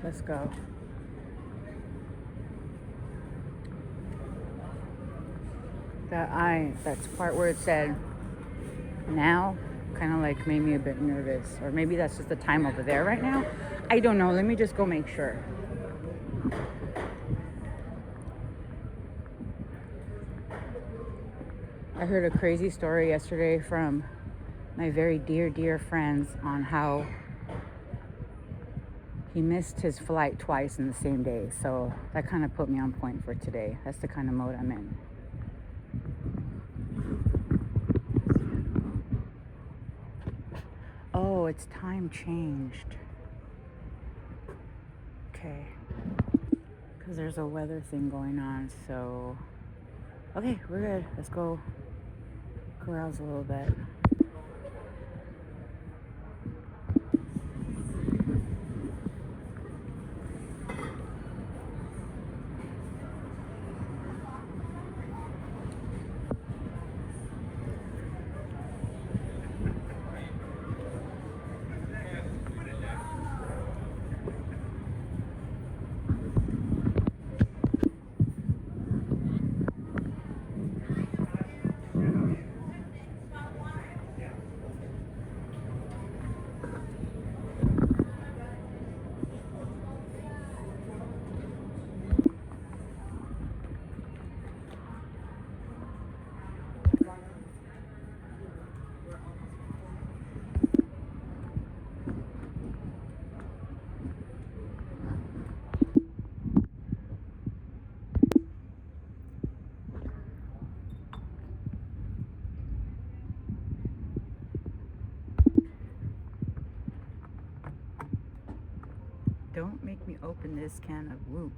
Let's go. That's part where it said now kind of like made me a bit nervous. Or maybe that's just the time over there right now. I don't know. Let me just go make sure. I heard a crazy story yesterday from my very dear friends on how he missed his flight twice in the same day. So that kind of put me on point for today. That's the kind of mode I'm in. Oh, it's time changed. Okay. Because there's a weather thing going on. So, okay, we're good. Let's go carouse a little bit. Don't make me open this can of whoop.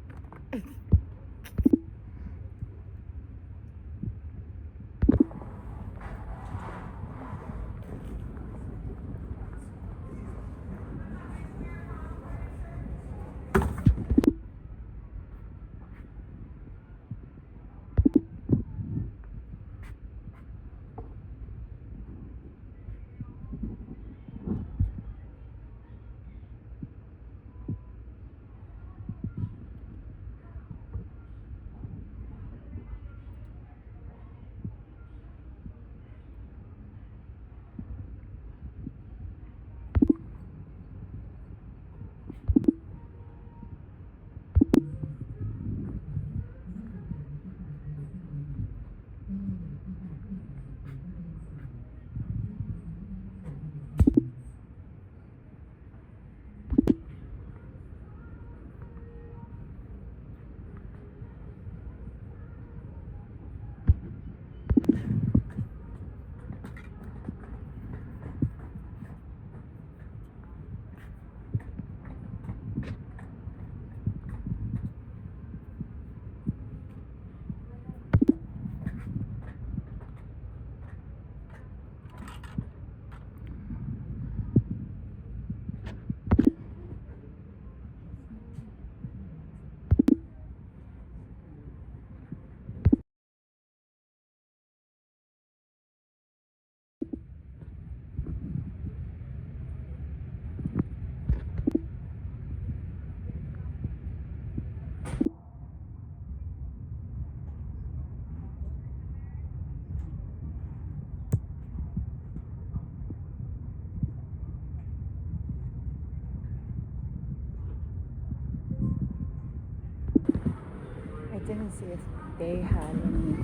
I didn't see if they had any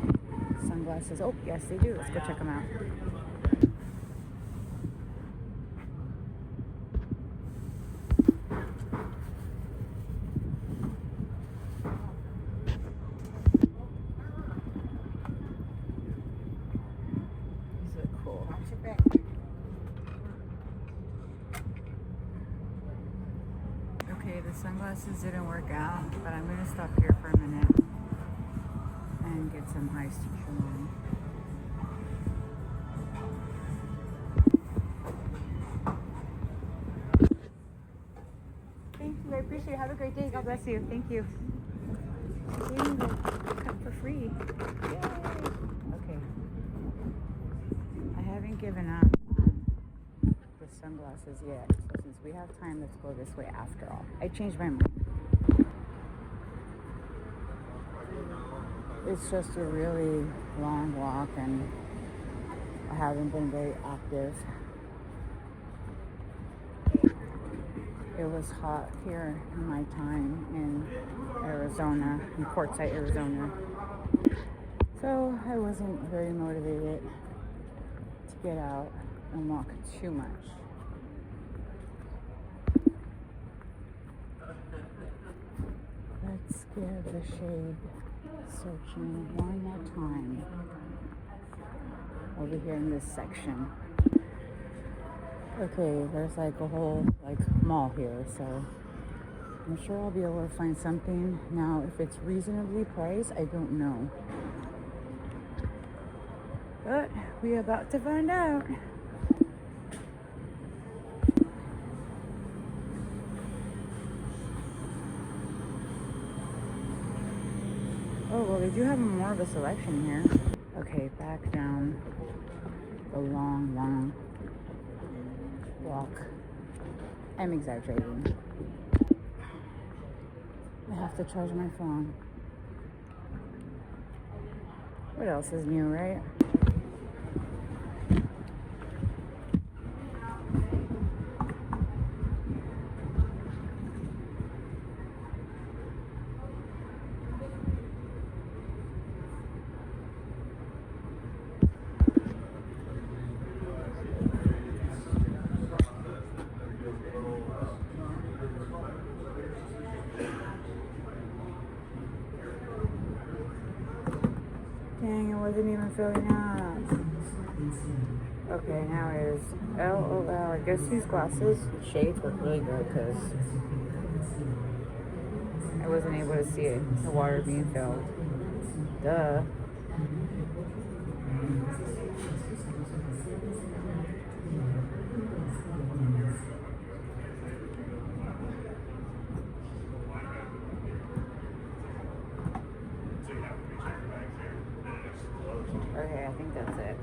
sunglasses. Oh, yes, they do. Let's go check them out. These are cool. Okay, the sunglasses didn't work out, but I'm going to stop here for a minute and get some iced tea. Thank you. I appreciate it. Have a great day. God bless you. Thank you. Getting the cup for free. Yay. Okay. I haven't given up on the sunglasses yet. So since we have time, let's go this way after all. I changed my mind. it's just a really long walk, and I haven't been very active. It was hot here in my time in Arizona, in Quartzsite, Arizona. So I wasn't very motivated to get out and walk too much. Let's give the shade searching one more time over here in this section. Okay, there's like a whole mall here, so I'm sure I'll be able to find something. Now, if it's reasonably priced, I don't know. But we're about to find out. Oh, well, they do have more of a selection here. Okay, back down the long walk. I'm exaggerating. I have to charge my phone. What else is new, right? Dang, it wasn't even filling up. Okay, now it is LOL. I guess these glasses, shades work really good because I wasn't able to see it, the water being filled. Duh. Okay, I think that's it.